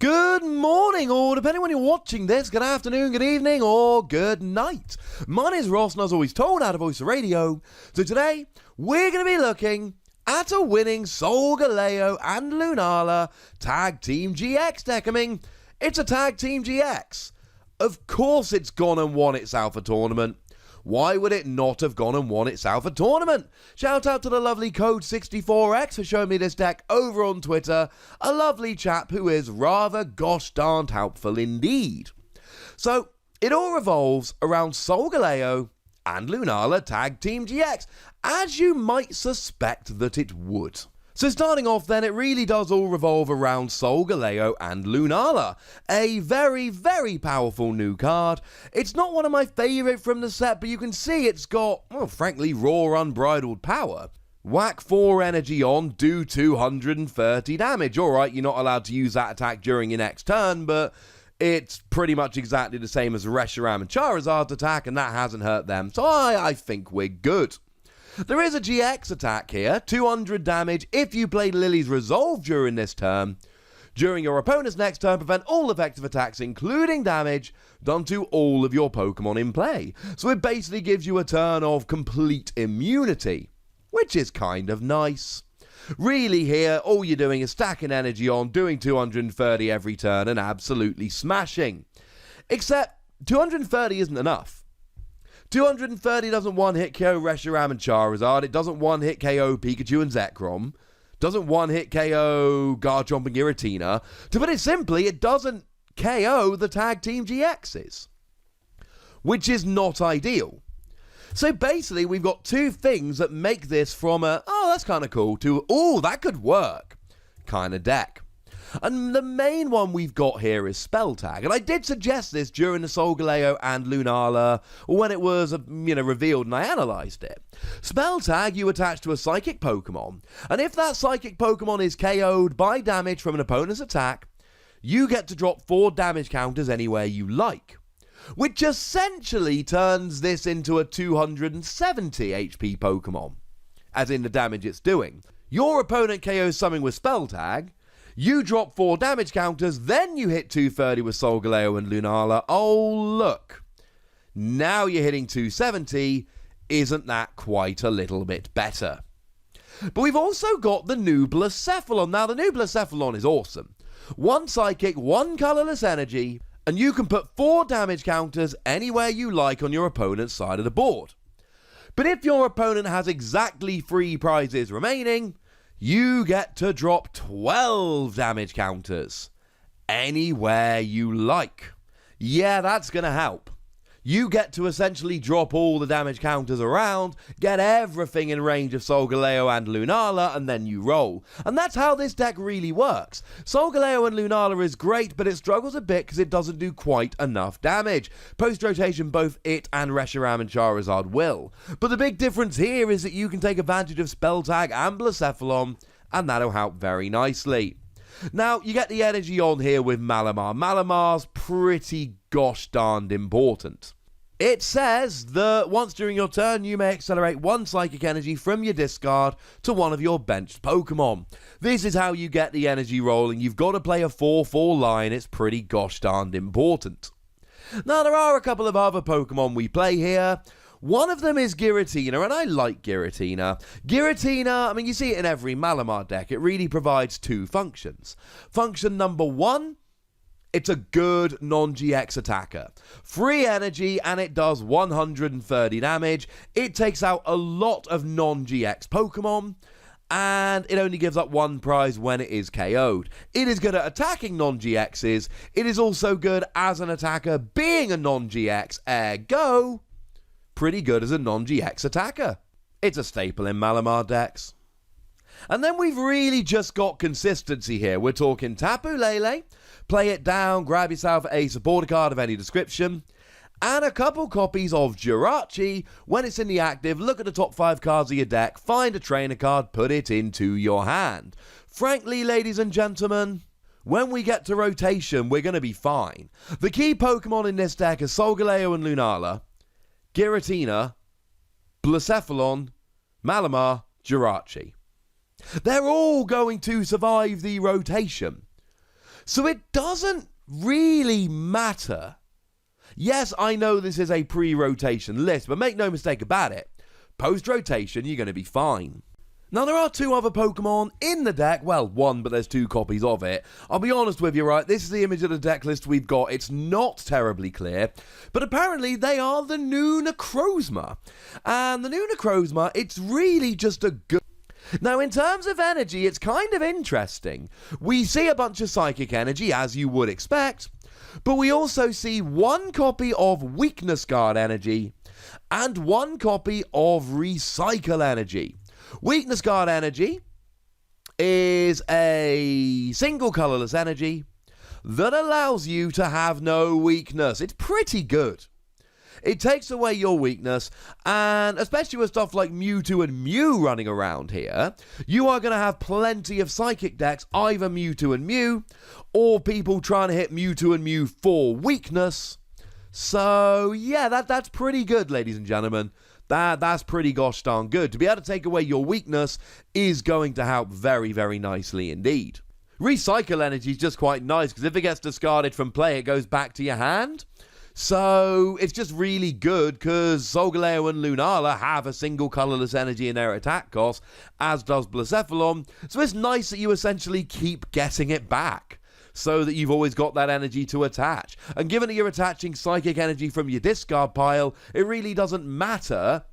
Good morning, or depending when you're watching this, good afternoon, good evening, or good night. My name is Ross, and as always told, out of Voice of Radio. So today, we're going to be looking at a winning Solgaleo and Lunala Tag Team GX deck. I mean, it's a Tag Team GX. Of course it's gone and won its Alpha Tournament. Why would it not have gone and won its Alpha Tournament? Shout out to the lovely Code64X for showing me this deck over on Twitter. A lovely chap who is rather gosh darned helpful indeed. So, it all revolves around Solgaleo and Lunala Tag Team GX, as you might suspect that it would. So starting off then, it really does all revolve around Solgaleo and Lunala. A very, very powerful new card. It's not one of my favourite from the set, but you can see it's got, well, frankly, raw unbridled power. Whack 4 energy on, do 230 damage. Alright, you're not allowed to use that attack during your next turn, but it's pretty much exactly the same as Reshiram and Charizard's attack, and that hasn't hurt them, so I think we're good. There is a GX attack here, 200 damage if you play Lily's Resolve during this turn. During your opponent's next turn, prevent all effective attacks, including damage, done to all of your Pokemon in play. So it basically gives you a turn of complete immunity, which is kind of nice. Really here, all you're doing is stacking energy on, doing 230 every turn, and absolutely smashing. Except, 230 isn't enough. 230 doesn't one-hit KO Reshiram and Charizard, it doesn't one-hit KO Pikachu and Zekrom, doesn't one-hit KO Garchomp and Giratina. To put it simply, it doesn't KO the Tag Team GXs, which is not ideal. So basically, we've got two things that make this from a, oh, that's kind of cool, to, oh, that could work kind of deck. And the main one we've got here is Spell Tag. And I did suggest this during the Solgaleo and Lunala, when it was, revealed and I analysed it. Spell Tag you attach to a Psychic Pokemon, and if that Psychic Pokemon is KO'd by damage from an opponent's attack, you get to drop 4 damage counters anywhere you like. Which essentially turns this into a 270 HP Pokemon, as in the damage it's doing. Your opponent KOs something with Spell Tag, you drop 4 damage counters, then you hit 230 with Solgaleo and Lunala. Oh, look. Now you're hitting 270. Isn't that quite a little bit better? But we've also got the new Blacephalon. Now, the new Blacephalon is awesome. 1 Psychic, 1 Colourless Energy, and you can put 4 damage counters anywhere you like on your opponent's side of the board. But if your opponent has exactly 3 prizes remaining, you get to drop 12 damage counters anywhere you like. Yeah, that's going to help. You get to essentially drop all the damage counters around, get everything in range of Solgaleo and Lunala, and then you roll. And that's how this deck really works. Solgaleo and Lunala is great, but it struggles a bit because it doesn't do quite enough damage. Post-rotation, both it and Reshiram and Charizard will. But the big difference here is that you can take advantage of Spell Tag and Blacephalon, and that'll help very nicely. Now, you get the energy on here with Malamar. Malamar's pretty gosh darned important. It says that once during your turn, you may accelerate 1 Psychic Energy from your discard to one of your benched Pokemon. This is how you get the energy rolling. You've got to play a 4/4 line. It's pretty gosh darned important. Now, there are a couple of other Pokemon we play here. One of them is Giratina, and I like Giratina. Giratina, I mean, you see it in every Malamar deck. It really provides 2 functions. Function number 1, it's a good non-GX attacker. Free energy, and it does 130 damage. It takes out a lot of non-GX Pokemon, and it only gives up 1 prize when it is KO'd. It is good at attacking non-GXs. It is also good as an attacker, being a non-GX, ergo pretty good as a non-GX attacker. It's a staple in Malamar decks. And then we've really just got consistency here. We're talking Tapu Lele, play it down, grab yourself a supporter card of any description, and a couple copies of Jirachi. When it's in the active, look at the top 5 cards of your deck, find a trainer card, put it into your hand. Frankly, ladies and gentlemen, when we get to rotation, we're going to be fine. The key Pokemon in this deck are Solgaleo and Lunala, Giratina, Blacephalon, Malamar, Jirachi. They're all going to survive the rotation. So it doesn't really matter. Yes, I know this is a pre-rotation list, but make no mistake about it. Post-rotation, you're going to be fine. Now, there are 2 other Pokemon in the deck. Well, 1, but there's 2 copies of it. I'll be honest with you, right? This is the image of the deck list we've got. It's not terribly clear, but apparently they are the new Necrozma. And the new Necrozma, it's really just a good... Now, in terms of energy, it's kind of interesting. We see a bunch of Psychic Energy, as you would expect, but we also see 1 copy of Weakness Guard Energy and 1 copy of Recycle Energy. Weakness Guard Energy is a single colorless energy that allows you to have no weakness. It's pretty good. It takes away your weakness, and especially with stuff like Mewtwo and Mew running around here, you are going to have plenty of Psychic decks, either Mewtwo and Mew, or people trying to hit Mewtwo and Mew for weakness. So, yeah, that's pretty good, ladies and gentlemen. That's pretty gosh darn good. To be able to take away your weakness is going to help very, very nicely indeed. Recycle Energy is just quite nice, because if it gets discarded from play, it goes back to your hand. So it's just really good, because Solgaleo and Lunala have a single colorless energy in their attack cost, as does Blacephalon. So it's nice that you essentially keep getting it back, so that you've always got that energy to attach. And given that you're attaching Psychic Energy from your discard pile, it really doesn't matter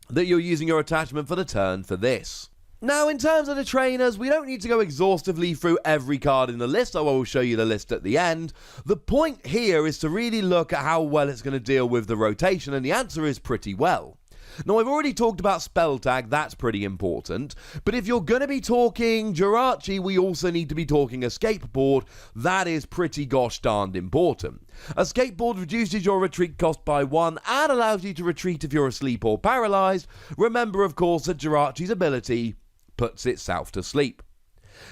that you're using your attachment for the turn for this. Now, in terms of the trainers, we don't need to go exhaustively through every card in the list, so I will show you the list at the end. The point here is to really look at how well it's going to deal with the rotation, and the answer is pretty well. Now, I've already talked about Spell Tag, that's pretty important, but if you're going to be talking Jirachi, we also need to be talking Escape Board. That is pretty gosh darned important. Escape Board reduces your retreat cost by 1 and allows you to retreat if you're asleep or paralyzed. Remember, of course, that Jirachi's ability puts itself to sleep.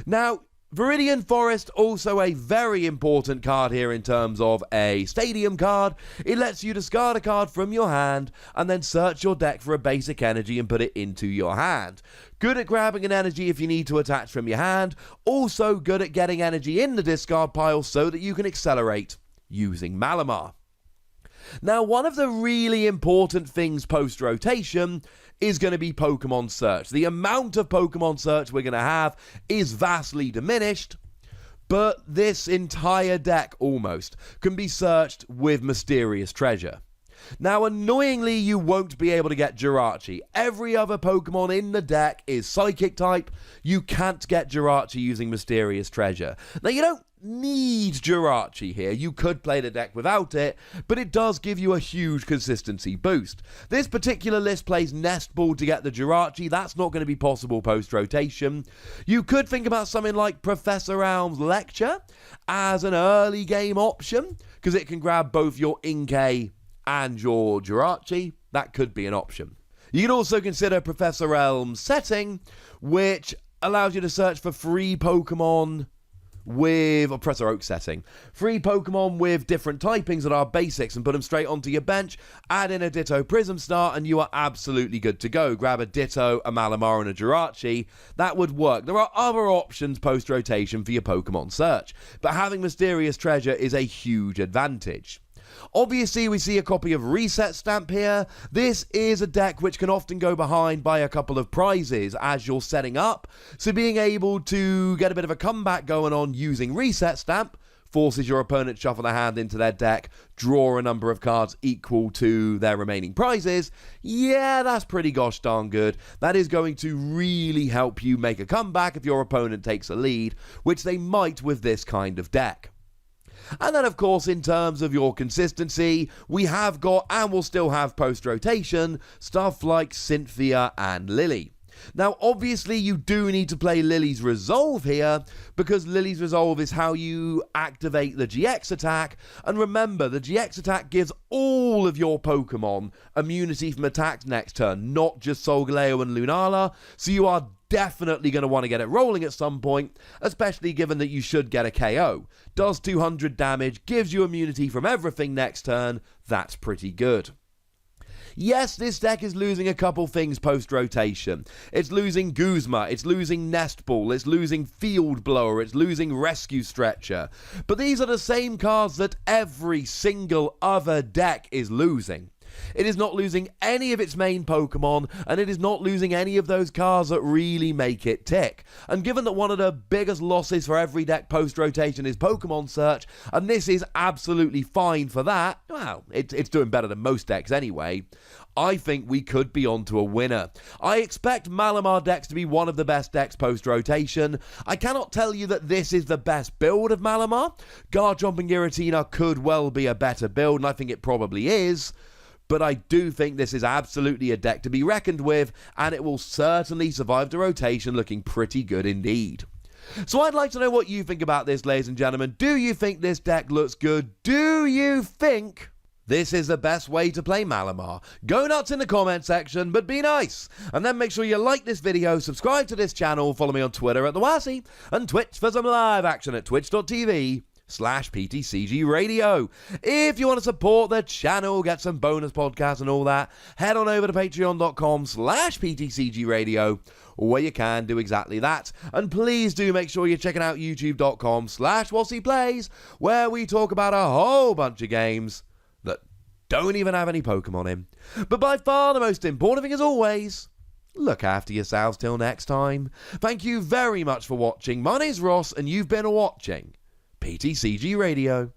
Now, Viridian Forest, also a very important card here in terms of a stadium card. It lets you discard a card from your hand and then search your deck for a basic energy and put it into your hand. Good at grabbing an energy if you need to attach from your hand. Also good at getting energy in the discard pile so that you can accelerate using Malamar. Now, one of the really important things post-rotation is going to be Pokemon search. The amount of Pokemon search we're going to have is vastly diminished, but this entire deck almost can be searched with Mysterious Treasure. Now, annoyingly, you won't be able to get Jirachi. Every other Pokemon in the deck is Psychic type. You can't get Jirachi using Mysterious Treasure. Now, you don't need Jirachi here. You could play the deck without it, but it does give you a huge consistency boost. This particular list plays Nest Ball to get the Jirachi. That's not going to be possible post-rotation. You could think about something like Professor Elm's Lecture as an early game option, because it can grab both your Inkay and your Jirachi. That could be an option. You can also consider Professor Elm's Setting, which allows you to search for free Pokemon with, or Professor Oak Setting, free Pokemon with different typings that are basics and put them straight onto your bench, add in a Ditto Prism Star, and you are absolutely good to go. Grab a Ditto, a Malamar, and a Jirachi. That would work. There are other options post-rotation for your Pokemon search, but having Mysterious Treasure is a huge advantage. Obviously, we see a copy of Reset Stamp here. This is a deck which can often go behind by a couple of prizes as you're setting up, so being able to get a bit of a comeback going on using Reset Stamp forces your opponent to shuffle their hand into their deck, draw a number of cards equal to their remaining prizes. Yeah, that's pretty gosh darn good. That is going to really help you make a comeback if your opponent takes a lead, which they might with this kind of deck. And then, of course, in terms of your consistency, we have got, and will still have post-rotation, stuff like Cynthia and Lily. Now, obviously, you do need to play Lily's Resolve here, because Lily's Resolve is how you activate the GX attack. And remember, the GX attack gives all of your Pokemon immunity from attacks next turn, not just Solgaleo and Lunala. So you are definitely going to want to get it rolling at some point, especially given that you should get a KO. Does 200 damage, gives you immunity from everything next turn. That's pretty good. Yes, this deck is losing a couple things post-rotation. It's losing Guzma, it's losing Nest Ball, it's losing Field Blower, it's losing Rescue Stretcher. But these are the same cards that every single other deck is losing. It is not losing any of its main Pokemon, and it is not losing any of those cards that really make it tick. And given that one of the biggest losses for every deck post-rotation is Pokemon Search, and this is absolutely fine for that, well, it's doing better than most decks anyway, I think we could be onto a winner. I expect Malamar decks to be one of the best decks post-rotation. I cannot tell you that this is the best build of Malamar. Garchomp and Giratina could well be a better build, and I think it probably is. But I do think this is absolutely a deck to be reckoned with, and it will certainly survive the rotation looking pretty good indeed. So I'd like to know what you think about this, ladies and gentlemen. Do you think this deck looks good? Do you think this is the best way to play Malamar? Go nuts in the comment section, but be nice. And then make sure you like this video, subscribe to this channel, follow me on Twitter at TheWazzy, and Twitch for some live action at twitch.tv/PTCGRadio. If you want to support the channel, get some bonus podcasts and all that, head on over to patreon.com/PTCGRadio, where you can do exactly that. And please do make sure you're checking out youtube.com/WazzyPlays, where we talk about a whole bunch of games that don't even have any Pokemon in. But by far the most important thing, as always, look after yourselves till next time. Thank you very much for watching. My name's Ross, and you've been watching PTCG Radio.